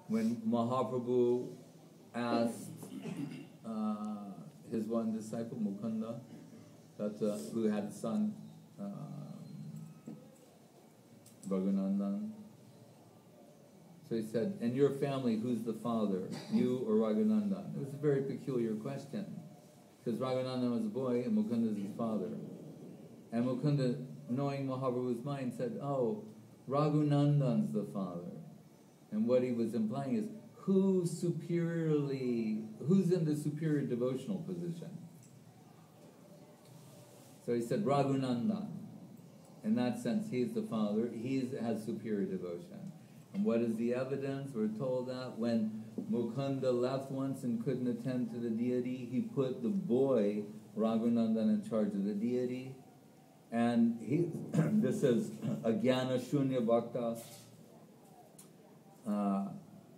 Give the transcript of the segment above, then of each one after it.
when Mahaprabhu asked his one disciple, Mukunda, who had a son, Raghunandan. So he said, in your family, who's the father, you or Raghunandan? It was a very peculiar question, because Raghunandan was a boy and Mukunda is his father. And Mukunda, knowing Mahaprabhu's mind, said, oh, Raghunandan's the father. And what he was implying is, who's in the superior devotional position? So he said, Raghunandan. In that sense, he's the father. He has superior devotion. And what is the evidence? We're told that when Mukunda left once and couldn't attend to the deity, he put the boy, Raghunandan, in charge of the deity. And this is Agyana Shunya Bhakta.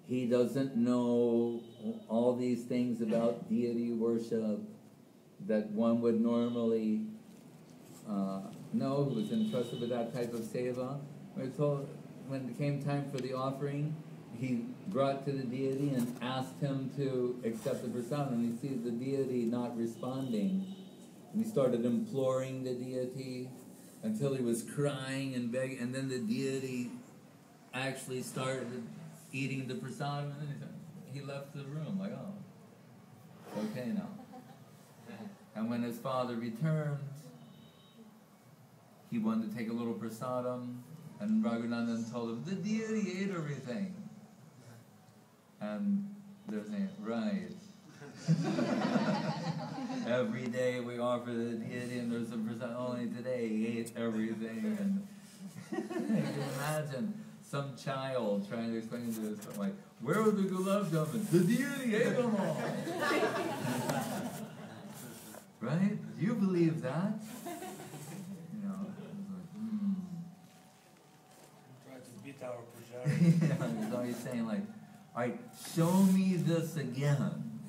He doesn't know all these things about deity worship that one would normally know, who was entrusted with that type of seva. We're told when it came time for the offering, he brought to the deity and asked him to accept the prasadam, and he sees the deity not responding. And he started imploring the deity until he was crying and begging, and then the deity actually started eating the prasadam, and then he left the room like, oh, it's okay now. And when his father returned, he wanted to take a little prasadam, and Raghunandan told him, the deity ate everything. And they're saying, right. Every day we offer the deity and there's a prasadam, only today he ate everything. And you can imagine some child trying to explain to us, like, where were the gulab jamans? The deity ate them all. Right? Do you believe that? You know, Try to beat our pujari. yeah, he's always saying like, all right, show me this again.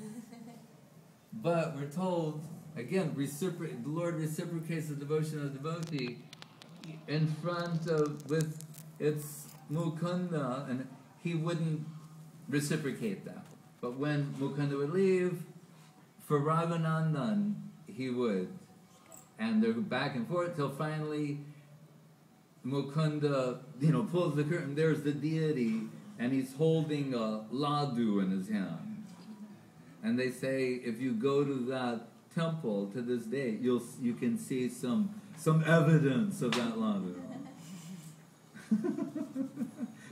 But we're told, again, the Lord reciprocates the devotion of the devotee in front of, with its Mukunda, and he wouldn't reciprocate that. But when Mukunda would leave, for Raghunandan, he would. And they're back and forth till finally Mukunda, pulls the curtain, there's the deity, and he's holding a ladu in his hand. And they say, if you go to that temple to this day, you can see some evidence of that ladu.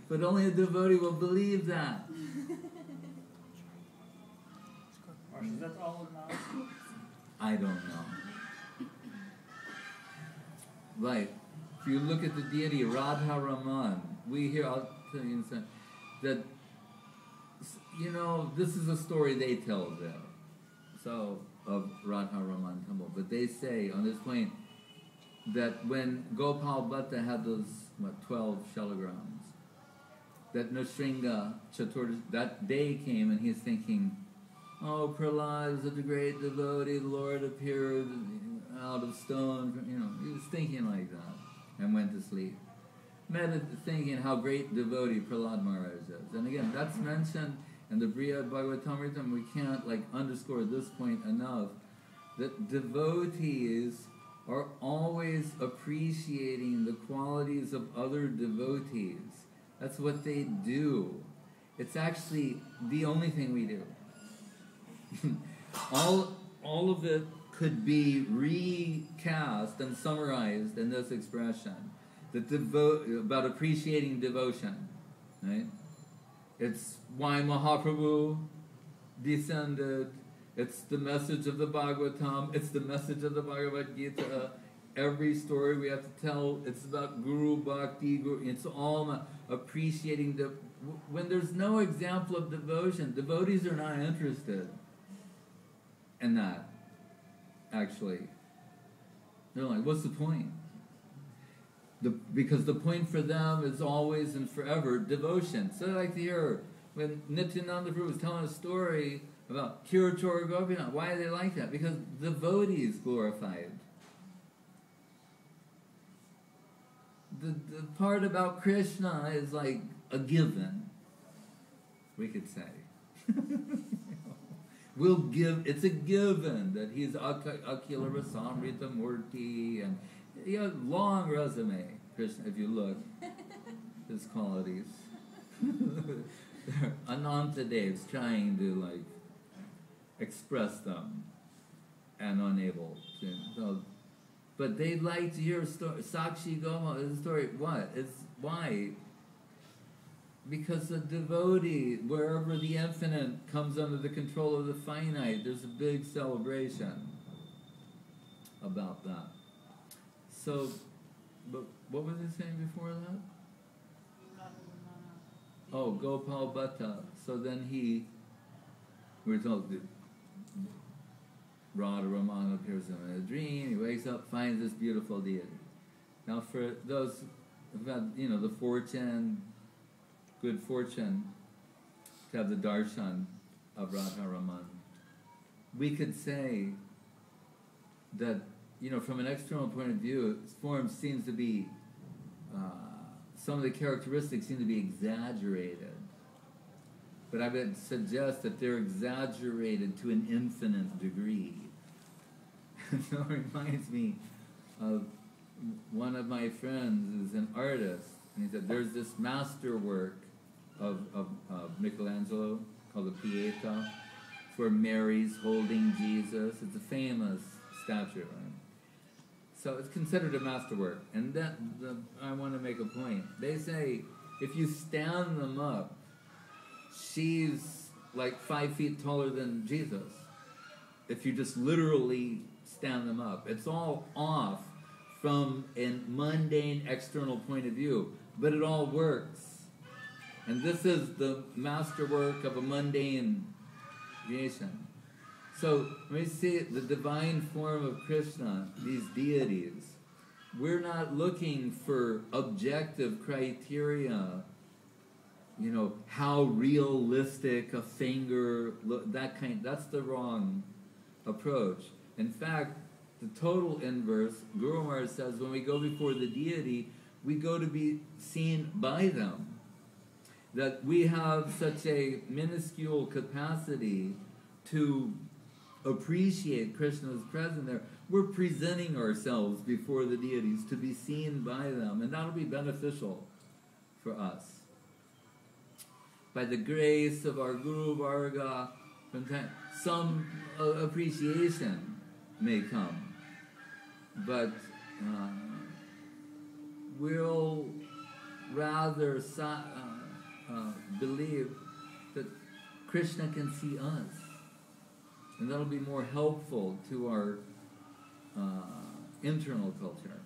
But only a devotee will believe that. Is that all now? I don't know. Like, if you look at the deity Radha Raman, we hear, I'll tell you in a second, that, this is a story they tell there. So, of Radha Raman temple. But they say on this point that when Gopal Bhatta had those, 12 shalagrams, that Nrsimha Chaturdashi, that day came and he's thinking, oh, Prahlad is such a great devotee, the Lord appeared out of stone, he was thinking like that and went to sleep. Thinking how great devotee Prahlad Maharaj is. And again, that's mentioned in the Brihad Bhagavatamrita, and we can't underscore this point enough, that devotees are always appreciating the qualities of other devotees. That's what they do. It's actually the only thing we do. all of it could be recast and summarized in this expression, about appreciating devotion, right? It's why Mahaprabhu descended. It's the message of the Bhagavatam. It's the message of the Bhagavad Gita. Every story we have to tell, it's about Guru Bhakti. It's all appreciating when there's no example of devotion, devotees are not interested in that, actually. They're like, what's the point? Because the point for them is always and forever devotion. So I like to hear when Nityananda Prabhu was telling a story about Kirachora Gopinath. Why do they like that? Because devotees glorified. The part about Krishna is like a given. we could say. We'll give, it's a given that he's Akila Rasamrita Murti, and he has a long resume, Krishna, if you look, his qualities. Ananta Dev's trying to like express them and unable to. So, but they'd like to hear a story. Sakshi Goma is a story. What? It's why? Because the devotee, wherever the infinite comes under the control of the finite, there's a big celebration about that. So, but what was he saying before that? Oh, Gopal Bhatta. So then we're told that Radha Raman appears in a dream, he wakes up, finds this beautiful deity. Now for those who've had, the fortune, good fortune, to have the darshan of Radha Raman, we could say that, from an external point of view, its form seems to be, some of the characteristics seem to be exaggerated. But I would suggest that they're exaggerated to an infinite degree. So it reminds me of one of my friends who's an artist, and he said there's this masterwork of Michelangelo called the Pieta, where Mary's holding Jesus. It's a famous statue, right? So it's considered a masterwork. And I want to make a point. They say if you stand them up, she's like 5 feet taller than Jesus. If you just literally stand them up. It's all off from a mundane external point of view, but it all works. And this is the masterwork of a mundane creation. So when we see the divine form of Krishna, these deities, we're not looking for objective criteria, how realistic a finger, that's the wrong approach. In fact, the total inverse, Guru Maharaj says, when we go before the deity, we go to be seen by them. That we have such a minuscule capacity to appreciate Krishna's presence there. We're presenting ourselves before the deities to be seen by them, and that'll be beneficial for us. By the grace of our Guru Varga, some appreciation may come, but we'll rather believe that Krishna can see us, and that'll be more helpful to our internal culture.